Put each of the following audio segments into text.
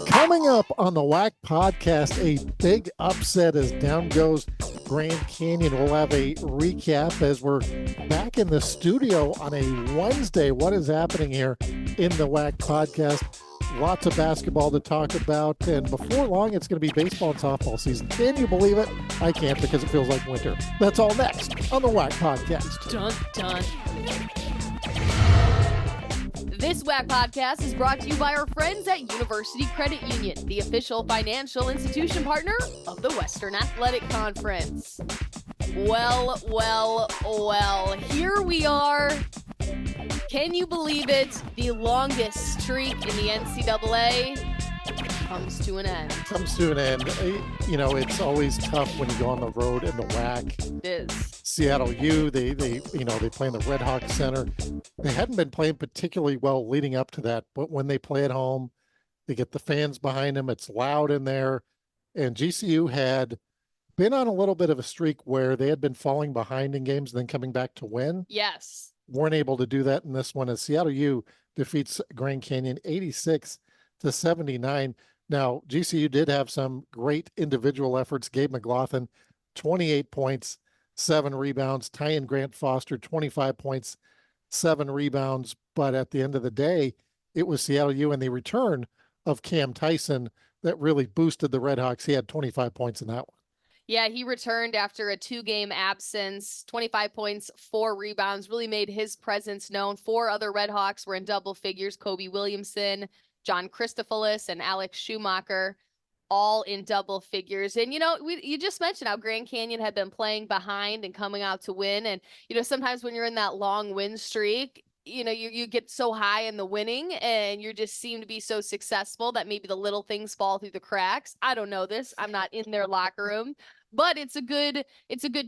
Coming up on the WAC podcast, a big upset as down goes Grand Canyon. We'll have a recap as we're back in the studio on a Wednesday. What is happening here in the WAC podcast? Lots of basketball to talk about, and before long, it's going to be baseball and softball season. Can you believe it? I can't because it feels like winter. That's all next on the WAC podcast. Dun, dun. This WAC podcast is brought to you by our friends at University Credit Union, the official financial institution partner of the Western Athletic Conference. Well, here we are. Can you believe it? The longest streak in the NCAA comes to an end. You know, it's always tough when you go on the road in the WAC. It is. Seattle U, they play in the Red Hawk Center. They hadn't been playing particularly well leading up to that, but when they play at home, they get the fans behind them. It's loud in there. And GCU had been on a little bit of a streak where they had been falling behind in games and then coming back to win. Yes. Weren't able to do that in this one as Seattle U defeats Grand Canyon 86-79. Now, GCU did have some great individual efforts. Gabe McLaughlin, 28 points, 7 rebounds. Tyan Grant Foster, 25 points, 7 rebounds. But at the end of the day, it was Seattle U and the return of Cam Tyson that really boosted the Redhawks. He had 25 points in that one. Yeah, he returned after a 2-game absence, 25 points, 4 rebounds, really made his presence known. 4 other Redhawks were in double figures: Kobe Williamson, John Christophilus, and Alex Schumacher, all in double figures. And, you just mentioned how Grand Canyon had been playing behind and coming out to win. And, sometimes when you're in that long win streak, you get so high in the winning and you just seem to be so successful that maybe the little things fall through the cracks. I don't know this. I'm not in their locker room, but it's a good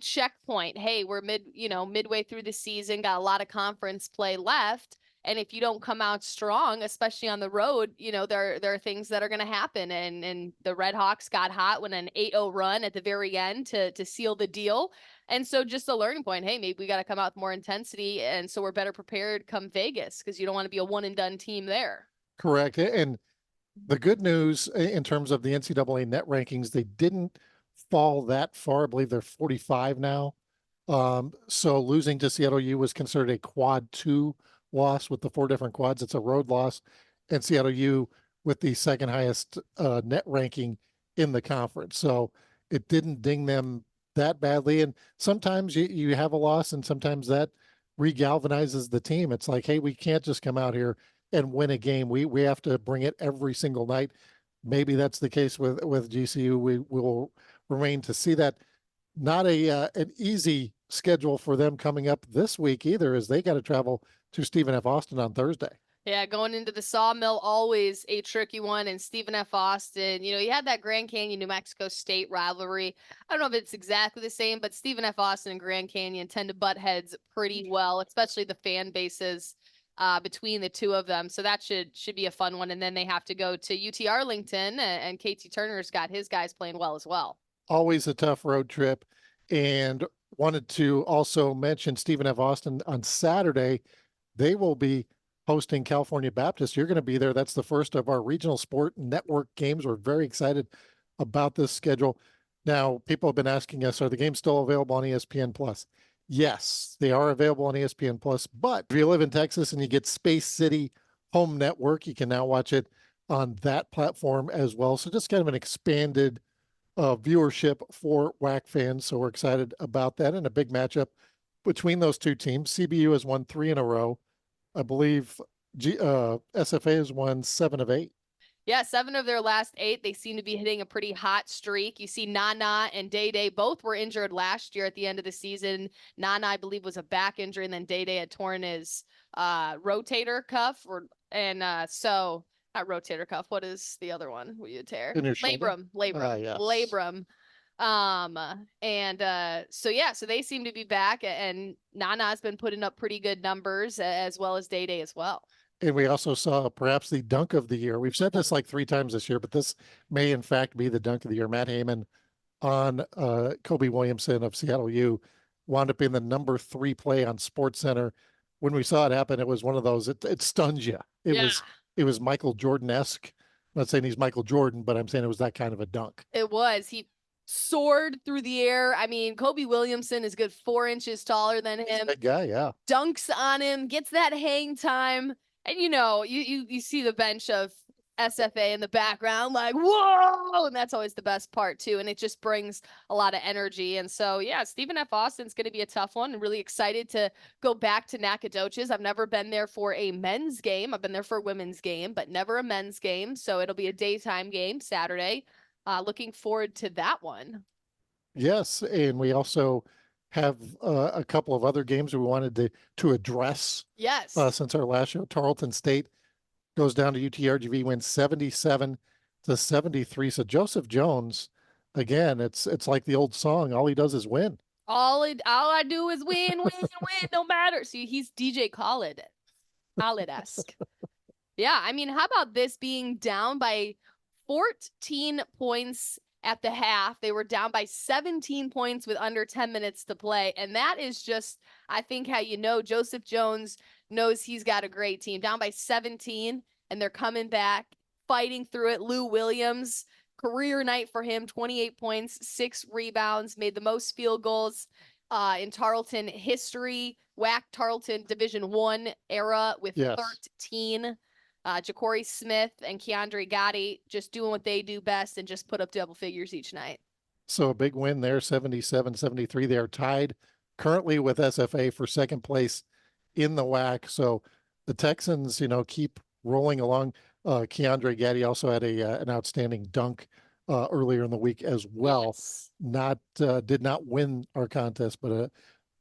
checkpoint. Hey, we're midway through the season, got a lot of conference play left. And if you don't come out strong, especially on the road, there are things that are going to happen. And the Redhawks got hot when an 8-0 run at the very end to seal the deal. And so just a learning point, hey, maybe we got to come out with more intensity. And so we're better prepared come Vegas because you don't want to be a one and done team there. Correct. And the good news in terms of the NCAA net rankings, they didn't fall that far. I believe they're 45 now. So losing to Seattle U was considered a quad 2 loss with the 4 different quads. It's a road loss. And Seattle U with the second highest net ranking in the conference. So it didn't ding them that badly. And sometimes you have a loss and sometimes that regalvanizes the team. It's like, hey, we can't just come out here and win a game. We have to bring it every single night. Maybe that's the case with GCU. We will remain to see that. Not an easy schedule for them coming up this week either, as they got to travel to Stephen F. Austin on Thursday. Yeah, going into the Sawmill, always a tricky one. And Stephen F. Austin, you had that Grand Canyon, New Mexico State rivalry. I don't know if it's exactly the same, but Stephen F. Austin and Grand Canyon tend to butt heads pretty well, especially the fan bases between the two of them. So that should be a fun one. And then they have to go to UT Arlington, and KT Turner's got his guys playing well as well. Always a tough road trip. And wanted to also mention Stephen F. Austin on Saturday. They will be hosting California Baptist. You're going to be there. That's the first of our regional sport network games. We're very excited about this schedule. Now, people have been asking us, are the games still available on ESPN Plus? Yes, they are available on ESPN Plus, but if you live in Texas and you get Space City Home Network, you can now watch it on that platform as well. So just kind of an expanded viewership for WAC fans. So we're excited about that, and a big matchup between those two teams. CBU has won 3 in a row. I believe SFA has won 7 of 8. Yeah, 7 of their last 8. They seem to be hitting a pretty hot streak. You see Nana and Day Day both were injured last year at the end of the season. Nana, I believe, was a back injury, and then Day Day had torn his rotator cuff, so not rotator cuff. What is the other one? Will you tear? Labrum. Yes. Labrum. So they seem to be back, and Nana's been putting up pretty good numbers as well as Day Day as well. And we also saw perhaps the dunk of the year. We've said this like 3 times this year, but this may in fact be the dunk of the year. Matt Heyman on Kobe Williamson of Seattle U wound up being the number 3 play on SportsCenter. When we saw it happen, it was one of those, it stuns you. It it was Michael Jordan-esque. I'm not saying he's Michael Jordan, but I'm saying it was that kind of a dunk. It was. He soared through the air. I mean, Kobe Williamson is good 4 inches taller than him. That guy, yeah. Dunks on him, gets that hang time. And you see the bench of SFA in the background, like, whoa! And that's always the best part too. And it just brings a lot of energy. And so yeah, Stephen F. Austin's gonna be a tough one. I'm really excited to go back to Nacogdoches. I've never been there for a men's game. I've been there for a women's game, but never a men's game. So it'll be a daytime game Saturday. Looking forward to that one. Yes, and we also have a couple of other games we wanted to address Yes. since our last show. Tarleton State goes down to UTRGV, wins 77-73. So Joseph Jones, again, it's like the old song. All he does is win. All I do is win, win, win, no matter. See, he's DJ Khaled-esque. Yeah, I mean, how about this being down by 14 points at the half? They were down by 17 points with under 10 minutes to play. And that is just, I think, how Joseph Jones knows he's got a great team. Down by 17, and they're coming back, fighting through it. Lou Williams, career night for him, 28 points, 6 rebounds, made the most field goals in Tarleton history. WAC Tarleton Division I era with 13. Ja'Cory Smith and Keandre Gotti just doing what they do best and just put up double figures each night. So a big win there, 77-73. They are tied currently with SFA for second place in the WAC. So the Texans, keep rolling along. Keandre Gotti also had an outstanding dunk earlier in the week as well. Yes. Did not win our contest, but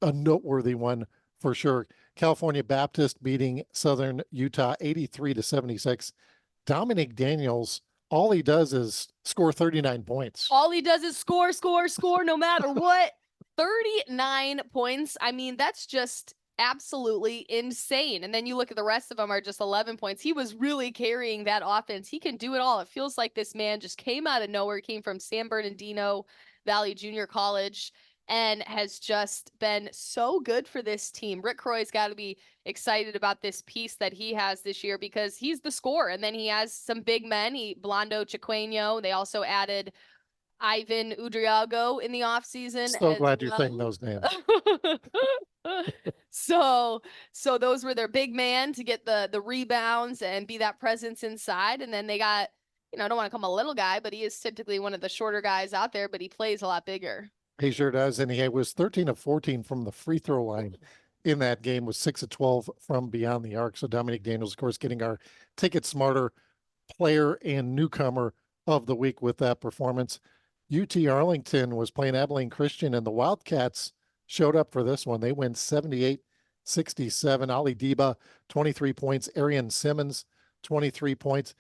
a noteworthy one for sure. California Baptist beating Southern Utah 83-76. Dominic Daniels, all he does is score 39 points. All he does is score, score, score, no matter what. 39 points. I mean, that's just absolutely insane. And then you look at the rest of them are just 11 points. He was really carrying that offense. He can do it all. It feels like this man just came out of nowhere, came from San Bernardino Valley Junior College, and has just been so good for this team. Rick Croy's got to be excited about this piece that he has this year because he's the scorer. And then he has some big men. Blondo Chiqueno. They also added Ivan Udriago in the offseason. So glad you're saying those names. So those were their big man to get the rebounds and be that presence inside. And then they got, I don't want to call him a little guy, but he is typically one of the shorter guys out there, but he plays a lot bigger. He sure does. And he was 13 of 14 from the free throw line in that game, with 6 of 12 from beyond the arc. So Dominic Daniels, of course, getting our Ticket Smarter player and newcomer of the week with that performance. UT Arlington was playing Abilene Christian, and the Wildcats showed up for this one. They win 78-67. Ali Deba, 23 points. Arian Simmons, 23 points.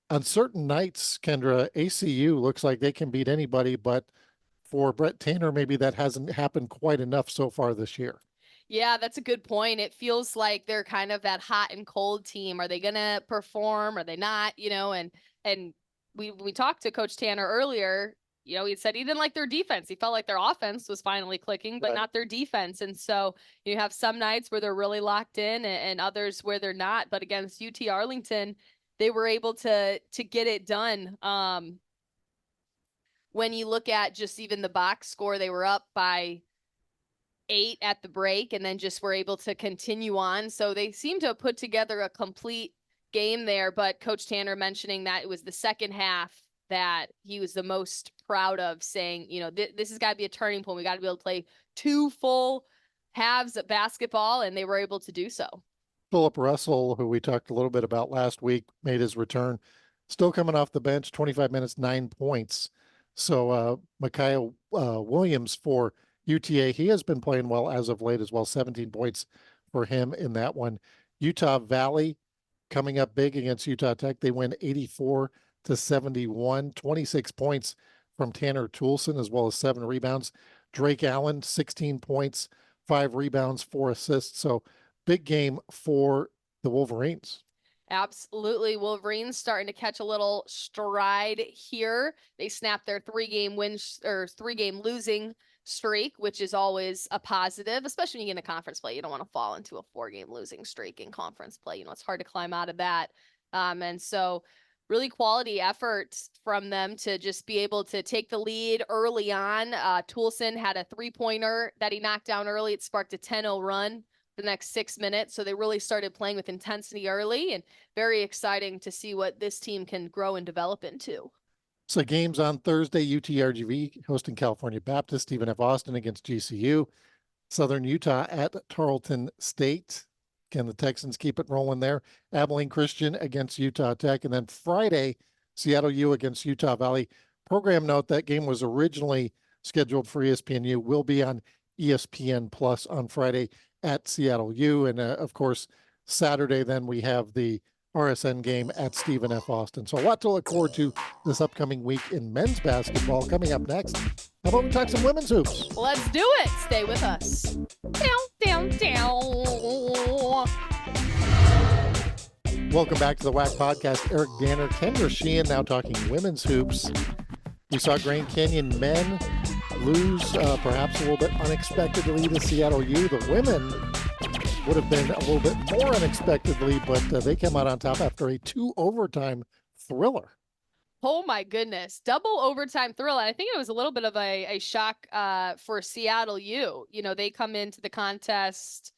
On certain nights, Kendra, ACU looks like they can beat anybody, but for Brett Tanner, maybe that hasn't happened quite enough so far this year. Yeah, that's a good point. It feels like they're kind of that hot and cold team. Are they going to perform? Are they not? And we talked to Coach Tanner earlier. He said he didn't like their defense. He felt like their offense was finally clicking, but not their defense. And so you have some nights where they're really locked in and others where they're not. But against UT Arlington, they were able to get it done. When you look at just even the box score, they were up by 8 at the break and then just were able to continue on. So they seem to have put together a complete game there. But Coach Tanner mentioning that it was the second half that he was the most proud of, saying, this has got to be a turning point. We got to be able to play 2 full halves of basketball, and they were able to do so. Philip Russell, who we talked a little bit about last week, made his return. Still coming off the bench, 25 minutes, 9 points. So Micaiah Williams for UTA, he has been playing well as of late as well. 17 points for him in that one. Utah Valley coming up big against Utah Tech. They win 84-71, 26 points from Tanner Toulson, as well as 7 rebounds. Drake Allen, 16 points, 5 rebounds, 4 assists. So big game for the Wolverines. Absolutely. Wolverines starting to catch a little stride here. They snapped their 3-game losing streak, which is always a positive, especially when you get into conference play. You don't want to fall into a 4-game losing streak in conference play. It's hard to climb out of that. And so really quality effort from them to just be able to take the lead early on. Toulson had a 3-pointer that he knocked down early. It sparked a 10-0 run for the next 6 minutes. So they really started playing with intensity early, and very exciting to see what this team can grow and develop into. So games on Thursday, UTRGV hosting California Baptist, Stephen F. Austin against GCU, Southern Utah at Tarleton State. Can the Texans keep it rolling there? Abilene Christian against Utah Tech. And then Friday, Seattle U against Utah Valley. Program note, that game was originally scheduled for ESPNU, will be on ESPN Plus on Friday at Seattle U. And of course, Saturday, then we have the RSN game at Stephen F. Austin. So a lot to look forward to this upcoming week in men's basketball. Coming up next, how about we talk some women's hoops? Let's do it. Stay with us. Down, down, down. Welcome back to the WAC podcast. Eric Danner, Kendra Sheehan, now talking women's hoops. We saw Grand Canyon men lose perhaps a little bit unexpectedly to Seattle U. The women would have been a little bit more unexpectedly, but they came out on top after a 2 overtime thriller. Oh my goodness. Double overtime thrill. I think it was a little bit of a shock for Seattle U. You know, they come into the contest.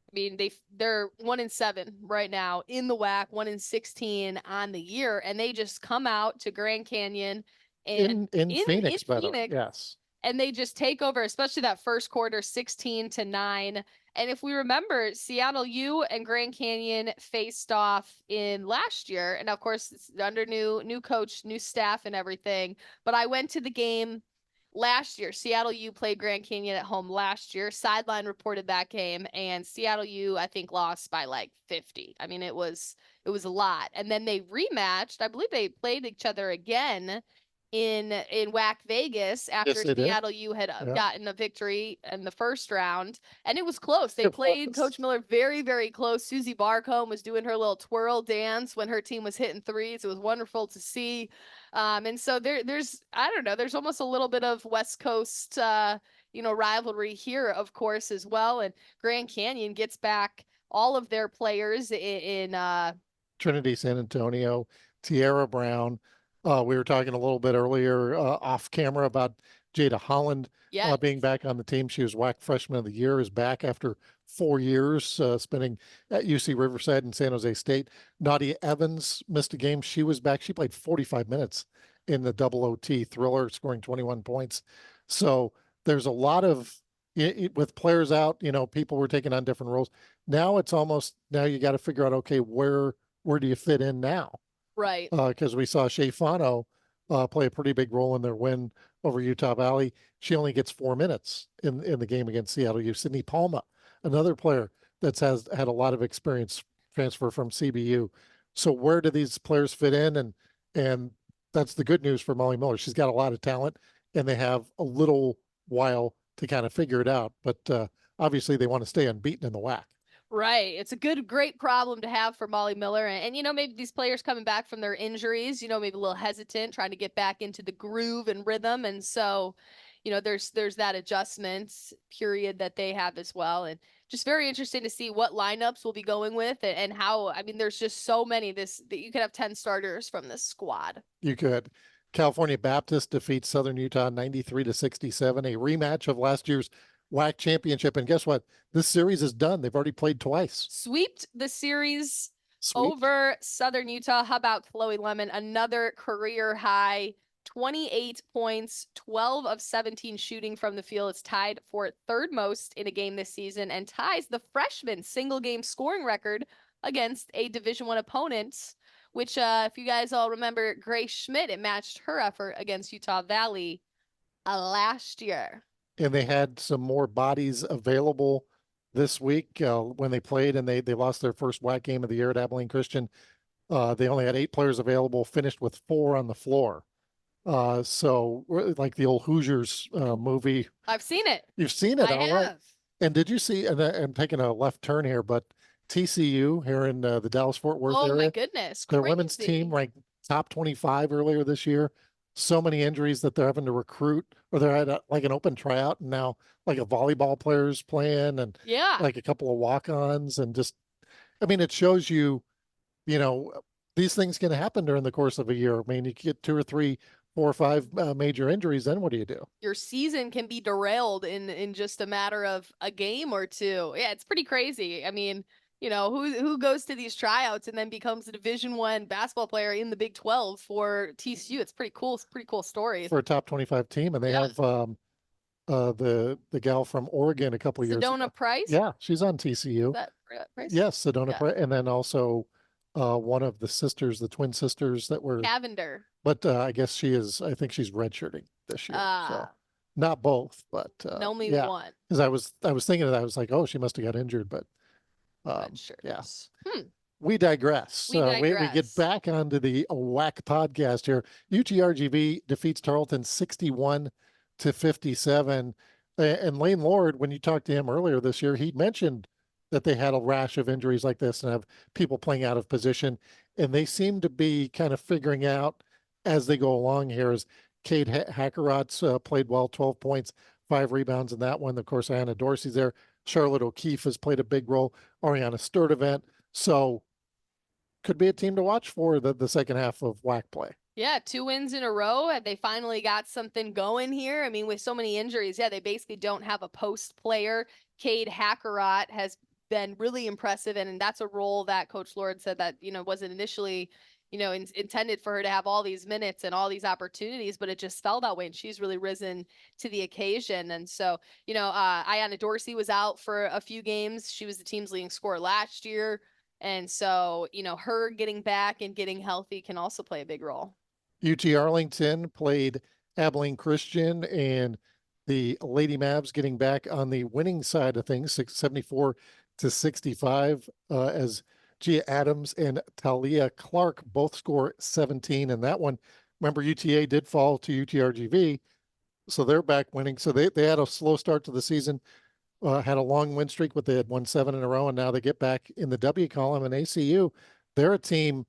I mean, they're 1-7 right now in the WAC, 1-16 on the year, and they just come out to Grand Canyon and in Phoenix, Phoenix, yes. And they just take over, especially that first quarter, 16-9. And if we remember, Seattle U and Grand Canyon faced off in last year. And of course, it's under new coach, new staff and everything. But I went to the game last year. Seattle U played Grand Canyon at home last year. Sideline reported that game, and Seattle U, I think, lost by like 50. I mean, it was a lot. And then they rematched. I believe they played each other again in WAC Vegas after Seattle U had gotten a victory in the first round, and it was close. They played Coach Miller very, very close. Susie Barcombe was doing her little twirl dance when her team was hitting threes. It was wonderful to see. And so there's I don't know, there's almost a little bit of West Coast rivalry here, of course, as well. And Grand Canyon gets back all of their players in Trinity San Antonio, Tierra Brown. We were talking a little bit earlier off camera about Jada Holland being back on the team. She was WAC Freshman of the Year, is back after 4 years spending at UC Riverside and San Jose State. Nadia Evans missed a game. She was back. She played 45 minutes in the double OT thriller, scoring 21 points. So there's a lot of, with players out, people were taking on different roles. Now it's almost, now you got to figure out, okay, where do you fit in now? Right. Because we saw Shea Fano play a pretty big role in their win over Utah Valley. She only gets 4 minutes in the game against Seattle U. Sydney Palma, another player that's had a lot of experience, transfer from CBU. So where do these players fit in? And that's the good news for Molly Miller. She's got a lot of talent, and they have a little while to kind of figure it out. But obviously they want to stay unbeaten in the WAC. Right. It's a great problem to have for Molly Miller. And maybe these players coming back from their injuries, maybe a little hesitant, trying to get back into the groove and rhythm. And so, there's that adjustment period that they have as well. And just very interesting to see what lineups we'll be going with and how, I mean, there's just so many that you could have 10 starters from this squad. You could. California Baptist defeats Southern Utah 93-67, a rematch of last year's WAC championship. And guess what? This series is done. They've already played twice. Sweeped the series over Southern Utah. How about Chloe Lemon? Another career high, 28 points, 12 of 17 shooting from the field. It's tied for third most in a game this season and ties the freshman single game scoring record against a Division I opponent, which if you guys all remember, Grace Schmidt, it matched her effort against Utah Valley last year. And they had some more bodies available this week when they played, and they lost their first WAC game of the year at Abilene Christian. They only had 8 players available, finished with 4 on the floor. So like the old Hoosiers movie. I've seen it. You've seen it, I all have. right. And did you see, and I'm taking a left turn here, but TCU here in the Dallas-Fort Worth area. Oh my goodness. Their crazy. women's team ranked top 25 earlier this year. So many injuries that they're having to recruit, or they're at like an open tryout, and now like a volleyball player's playing, and like a couple of walk-ons, and just, I mean, it shows you, these things can happen during the course of a year. I mean, you get 2 or 3, 4 or 5 major injuries, then what do you do? Your season can be derailed in just a matter of a game or two. Yeah, it's pretty crazy. I mean, who goes to these tryouts and then becomes a Division I basketball player in the Big 12 for TCU? It's pretty cool. It's a pretty cool story. For a top 25 team, and they Yeah. have the gal from Oregon a couple of years Sedona ago. Price? Yeah, she's on TCU. That Price? Yes, Sedona Yeah. Price, and then also one of the sisters, the twin sisters that were, Cavender. but I guess I think she's redshirting this year. So not both, but Only yeah, one. because I was thinking of that. I was like, oh, she must have got injured, but Redshirts. yeah. Hmm. We digress. We We get digress. back onto the WAC podcast here. UTRGV defeats Tarleton 61-57. And Lane Lord, when you talked to him earlier this year, he mentioned that they had a rash of injuries like this and have people playing out of position. And they seem to be kind of figuring out as they go along here. As Cade Hackerot's played well, 12 points, 5 rebounds in that one. Of course, Anna Dorsey's there. Charlotte O'Keefe has played a big role. Ariana Sturdivant. So could be a team to watch for the second half of WAC play. Yeah, 2 wins in a row. They finally got something going here. I mean, with so many injuries, yeah, they basically don't have a post player. Cade Hackerot has been really impressive, and that's a role that Coach Lord said that, wasn't initially, intended for her to have all these minutes and all these opportunities, but it just fell that way, and she's really risen to the occasion. And so, Ayanna Dorsey was out for a few games. She was the team's leading scorer last year. And so, her getting back and getting healthy can also play a big role. UT Arlington played Abilene Christian, and the Lady Mavs getting back on the winning side of things, 74-65, as Gia Adams and Talia Clark both score 17 in that one. Remember, UTA did fall to UTRGV, so they're back winning. So they had a slow start to the season. Had a long win streak, but they had won 7 in a row, and now they get back in the W column. And ACU, they're a team.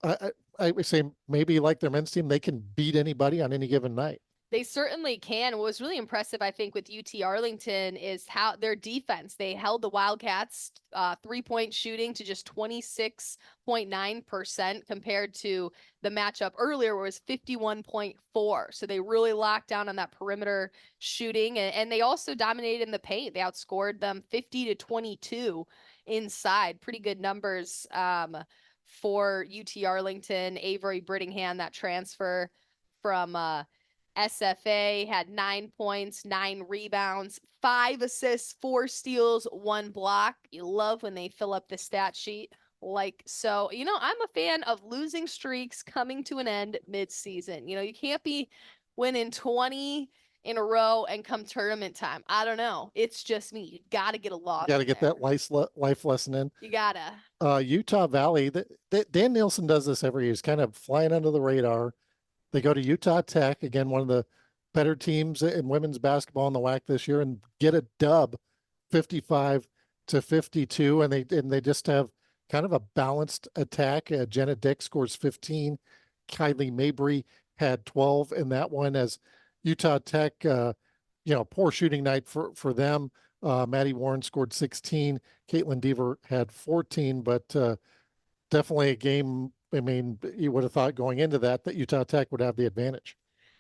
I would say maybe like their men's team, they can beat anybody on any given night. They certainly can. What was really impressive, I think, with UT Arlington is how their defense, they held the Wildcats 3-point shooting to just 26.9% compared to the matchup earlier where it was 51.4. So they really locked down on that perimeter shooting, and they also dominated in the paint. They outscored them 50-22 inside. Pretty good numbers for UT Arlington. Avery Brittingham, that transfer from SFA, had 9 points, 9 rebounds, 5 assists, 4 steals, 1 block. You love when they fill up the stat sheet like so. I'm a fan of losing streaks coming to an end mid-season. You can't be winning 20 in a row and come tournament time. I don't know. It's just me. You got to get a loss. You got to get that life lesson in. You gotta. Utah Valley, Dan Nielsen does this every year. He's kind of flying under the radar. They go to Utah Tech, again, one of the better teams in women's basketball in the WAC this year, and get a dub 55-52. And they just have kind of a balanced attack. Jenna Dick scores 15. Kylie Mabry had 12 in that one, as Utah Tech, poor shooting night for them. Maddie Warren scored 16. Caitlin Deaver had 14, but definitely a game. I mean, you would have thought going into that Utah Tech would have the advantage.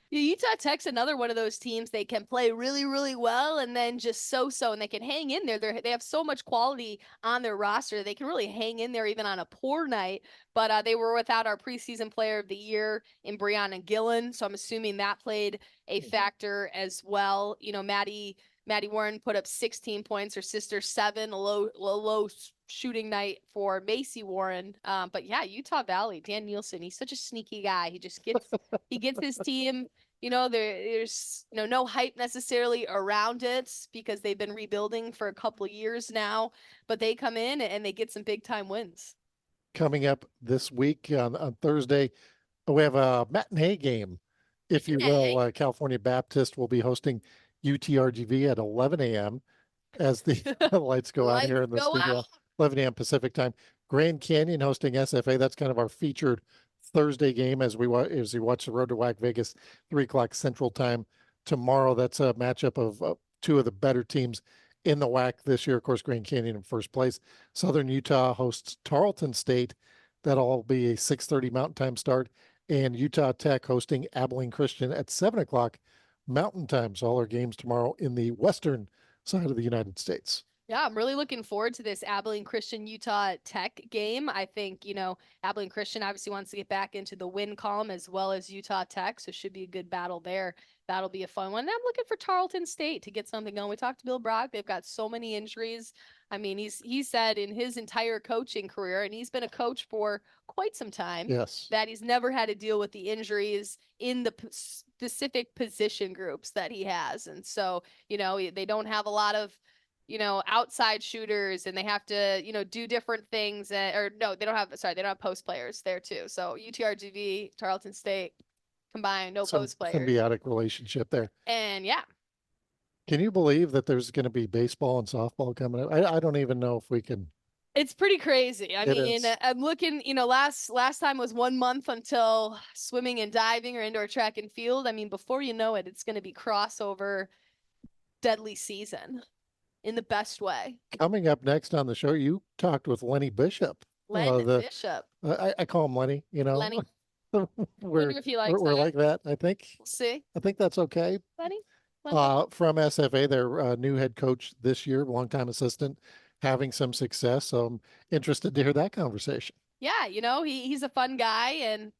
Yeah, Utah Tech's another one of those teams. They can play really, really well and then just so-so, and they can hang in there. They have so much quality on their roster. They can really hang in there even on a poor night. But they were without our preseason player of the year in Brianna Gillen, so I'm assuming that played a factor as well. Maddie Warren put up 16 points, her sister 7, a low shooting night for Macy Warren. But yeah, Utah Valley, Dan Nielsen, he's such a sneaky guy. He just gets his team, there's no hype necessarily around it because they've been rebuilding for a couple of years now, but they come in and they get some big time wins. Coming up this week on Thursday, we have a matinee game, if you will. California Baptist will be hosting UTRGV at 11 a.m. as the lights go out here in the studio. 11 a.m. Pacific time. Grand Canyon hosting SFA. That's kind of our featured Thursday game as we watch the Road to WAC Vegas, 3:00 Central Time tomorrow. That's a matchup of 2 of the better teams in the WAC this year. Of course, Grand Canyon in first place. Southern Utah hosts Tarleton State That'll all be a 6:30 Mountain Time start, and Utah Tech hosting Abilene Christian at 7 o'clock Mountain Time. So all our games tomorrow in the western side of the United States. Yeah, I'm really looking forward to this Abilene Christian Utah Tech game. I think, Abilene Christian obviously wants to get back into the win column as well as Utah Tech, so it should be a good battle there. That'll be a fun one. And I'm looking for Tarleton State to get something going. We talked to Bill Brock. They've got so many injuries. I mean, he said in his entire coaching career, and he's been a coach for quite some time, Yes. that he's never had to deal with the injuries in the specific position groups that he has. And so, they don't have a lot of outside shooters, and they have to, do different things. Or no, they don't have post players there too. So UTRGV, Tarleton State combined, no Some post players. symbiotic relationship there. And yeah. Can you believe that there's going to be baseball and softball coming up? I don't even know if we can. It's pretty crazy. I It mean, is. I'm looking, last time was 1 month until swimming and diving or indoor track and field. I mean, before you know it, it's going to be crossover deadly season. In the best way. Coming up next on the show, you talked with Lenny Bishop. Bishop. I call him Lenny, Lenny. we're Wonder if he likes we're that. like that. I think. We'll see. I think that's okay. Lenny. From SFA, their new head coach this year, longtime assistant, having some success. So I'm interested to hear that conversation. Yeah, he's a fun guy, and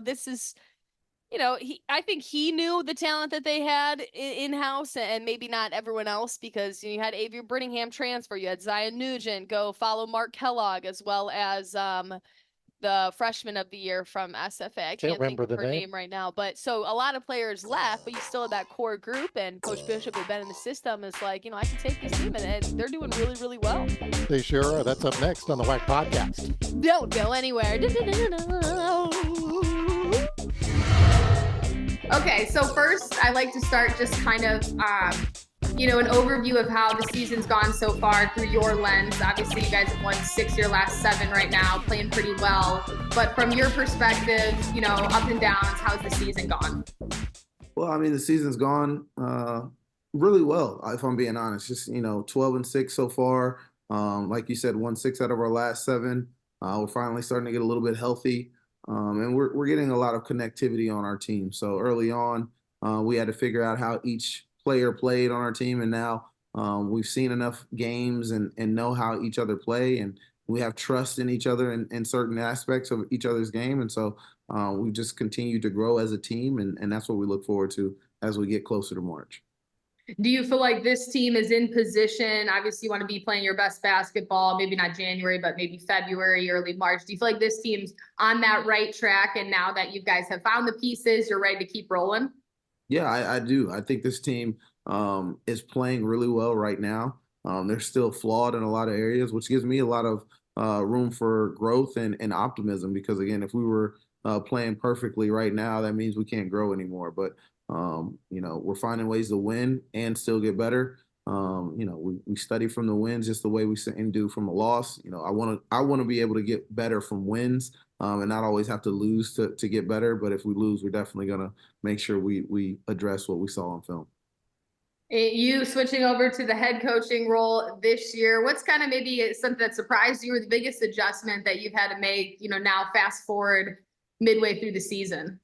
this is. I think he knew the talent that they had in-house, and maybe not everyone else, because you had Avery Brittingham transfer, you had Zion Nugent go follow Mark Kellogg, as well as the freshman of the year from SFA. I can't think of her name right now, but so a lot of players left, but you still have that core group, and Coach Bishop had been in the system, is like, I can take this team, and they're doing really, really well. They sure are. That's up next on the WAC podcast. Don't go anywhere. Okay, so first I like to start just kind of, an overview of how the season's gone so far through your lens. Obviously, you guys have won 6 of your last 7 right now, playing pretty well. But from your perspective, up and downs, how's the season gone? Well, I mean, the season's gone really well, if I'm being honest. Just, 12-6 so far. Like you said, won 6 out of our last 7. We're finally starting to get a little bit healthy. And we're getting a lot of connectivity on our team. So early on, we had to figure out how each player played on our team, and now we've seen enough games and know how each other play, and we have trust in each other in certain aspects of each other's game. And so we just continue to grow as a team, and that's what we look forward to as we get closer to March. Do you feel like this team is in position? Obviously, you want to be playing your best basketball, maybe not January, but maybe February, early March. Do you feel like this team's on that right track? And now that you guys have found the pieces, you're ready to keep rolling? Yeah, I do. I think this team is playing really well right now. They're still flawed in a lot of areas, which gives me a lot of room for growth and optimism, because, again, if we were playing perfectly right now, that means we can't grow anymore. But we're finding ways to win and still get better. We study from the wins just the way we do from a loss. I want to be able to get better from wins and not always have to lose to get better. But if we lose, we're definitely going to make sure we address what we saw on film. You switching over to the head coaching role this year, what's kind of maybe something that surprised you, or the biggest adjustment that you've had to make, now fast forward midway through the season?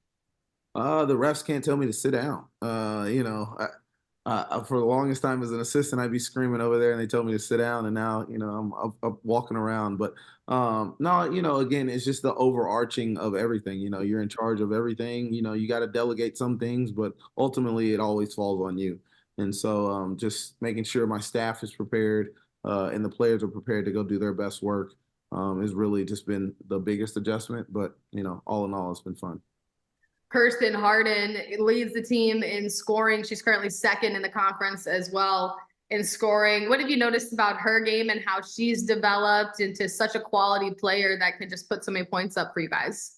The refs can't tell me to sit down. For the longest time as an assistant, I'd be screaming over there and they told me to sit down, and now, I'm walking around. But no, again, it's just the overarching of everything. You're in charge of everything. You got to delegate some things, but ultimately it always falls on you. And so just making sure my staff is prepared and the players are prepared to go do their best work has really just been the biggest adjustment. But, all in all, it's been fun. Kirsten Harden leads the team in scoring. She's currently second in the conference as well in scoring. What have you noticed about her game and how she's developed into such a quality player that can just put so many points up for you guys?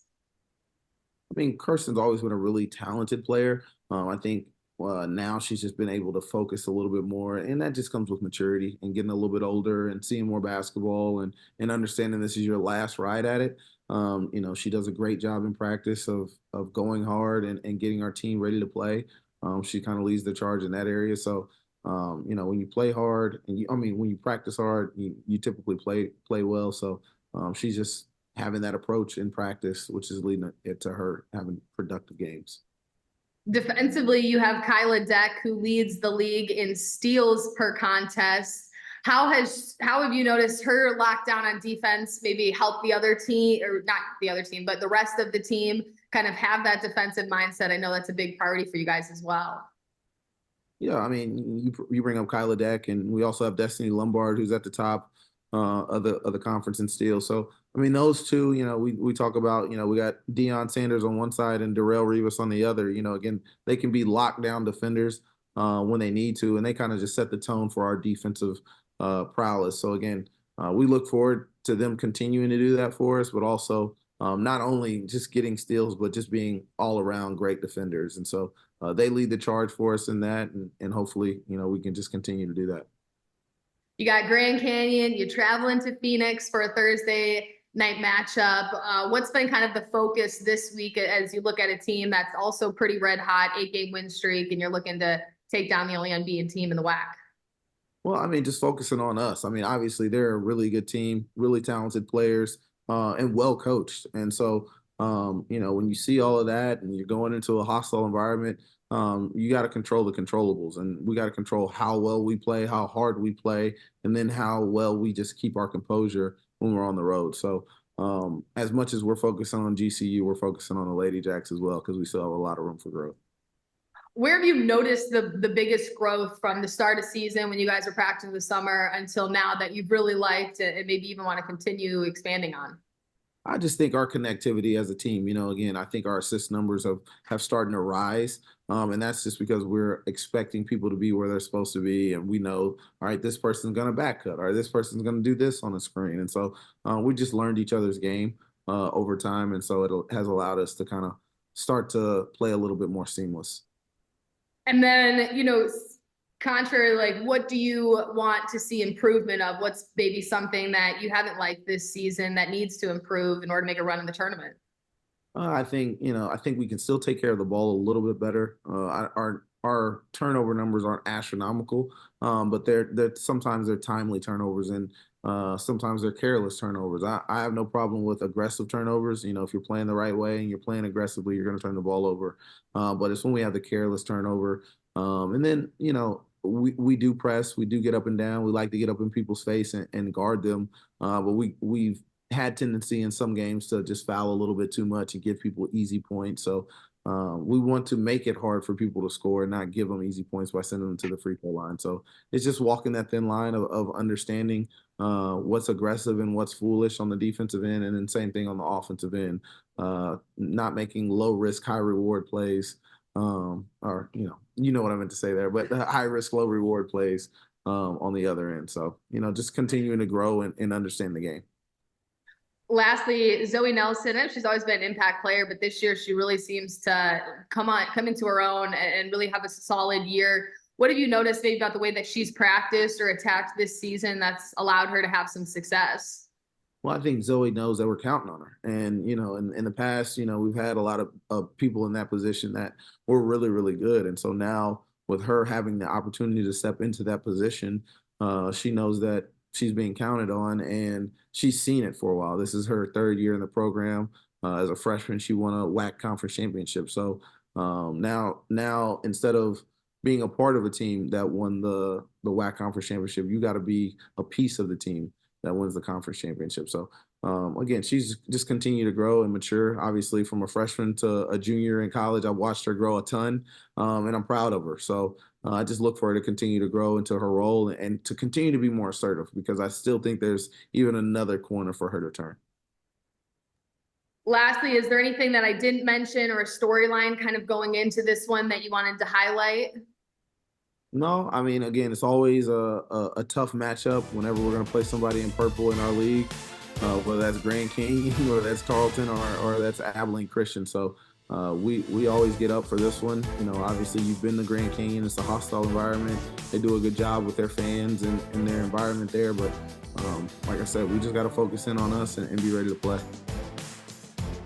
I mean, Kirsten's always been a really talented player. I think now she's just been able to focus a little bit more, and that just comes with maturity and getting a little bit older and seeing more basketball and understanding this is your last ride at it. She does a great job in practice of going hard and getting our team ready to play. She kind of leads the charge in that area. So, when you play hard and when you practice hard, you typically play well. So she's just having that approach in practice, which is leading it to her having productive games. Defensively, you have Kyla Deck, who leads the league in steals per contest. How have you noticed her lockdown on defense maybe help the other team, or not the other team, but the rest of the team kind of have that defensive mindset? I know that's a big priority for you guys as well. Yeah, I mean, you bring up Kyla Deck, and we also have Destiny Lombard, who's at the top of the conference in steals. So, I mean, those two, we talk about, we got Deion Sanders on one side and Darrell Rivas on the other. Again, they can be lockdown defenders when they need to, and they kind of just set the tone for our defensive prowess. So, again, we look forward to them continuing to do that for us, but also not only just getting steals, but just being all around great defenders. And so they lead the charge for us in that. And hopefully, we can just continue to do that. You got Grand Canyon, you travel into Phoenix for a Thursday night matchup. What's been kind of the focus this week as you look at a team that's also pretty red hot, 8-game win streak, and you're looking to take down the only unbeaten team in the WAC? Well, I mean, just focusing on us. I mean, obviously they're a really good team, really talented players, and well coached. And so, when you see all of that and you're going into a hostile environment, you got to control the controllables, and we got to control how well we play, how hard we play, and then how well we just keep our composure when we're on the road. So, as much as we're focusing on GCU, we're focusing on the Lady Jacks as well, because we still have a lot of room for growth. Where have you noticed the biggest growth from the start of season when you guys were practicing the summer until now that you've really liked and maybe even want to continue expanding on? I just think our connectivity as a team, again, I think our assist numbers have started to rise. And that's just because we're expecting people to be where they're supposed to be. And we know, all right, this person's going to back cut, or this person's going to do this on the screen. And so we just learned each other's game over time. And so it has allowed us to kind of start to play a little bit more seamless. And then, contrary, like, what do you want to see improvement of? What's maybe something that you haven't liked this season that needs to improve in order to make a run in the tournament? I think we can still take care of the ball a little bit better. Our turnover numbers aren't astronomical, but they're sometimes they're timely turnovers, and sometimes they're careless turnovers. I have no problem with aggressive turnovers. If you're playing the right way and you're playing aggressively, you're going to turn the ball over. But it's when we have the careless turnover. And then, we do press, we do get up and down. We like to get up in people's face and guard them. But we've had tendency in some games to just foul a little bit too much and give people easy points. So we want to make it hard for people to score and not give them easy points by sending them to the free throw line. So it's just walking that thin line of understanding what's aggressive and what's foolish on the defensive end, and then same thing on the offensive end. Not making low risk, high reward plays, or what I meant to say there, but the high risk, low reward plays on the other end. So just continuing to grow and understand the game. Lastly, Zoe Nelson, she's always been an impact player, but this year she really seems to come into her own and really have a solid year. What have you noticed maybe about the way that she's practiced or attacked this season that's allowed her to have some success? Well, I think Zoe knows that we're counting on her. And, in the past, we've had a lot of people in that position that were really, really good. And so now with her having the opportunity to step into that position, she knows that she's being counted on, and she's seen it for a while. This is her third year in the program. As a freshman, she won a WAC conference championship. So now instead of being a part of a team that won the WAC conference championship, you got to be a piece of the team that wins the conference championship. So again, she's just continued to grow and mature. Obviously, from a freshman to a junior in college, I watched her grow a ton, and I'm proud of her. So I just look for her to continue to grow into her role and to continue to be more assertive, because I still think there's even another corner for her to turn. Lastly, is there anything that I didn't mention or a storyline kind of going into this one that you wanted to highlight? No, I mean, again, it's always a tough matchup whenever we're going to play somebody in purple in our league, whether that's Grand Canyon, whether that's Tarleton, or that's Abilene Christian. So we always get up for this one. Obviously you've been to Grand Canyon. It's a hostile environment. They do a good job with their fans and their environment there. But like I said, we just got to focus in on us and be ready to play.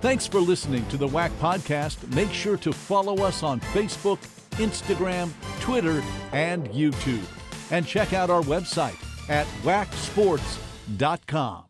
Thanks for listening to the WAC podcast. Make sure to follow us on Facebook, Instagram, Twitter, and YouTube. And check out our website at wacsports.com.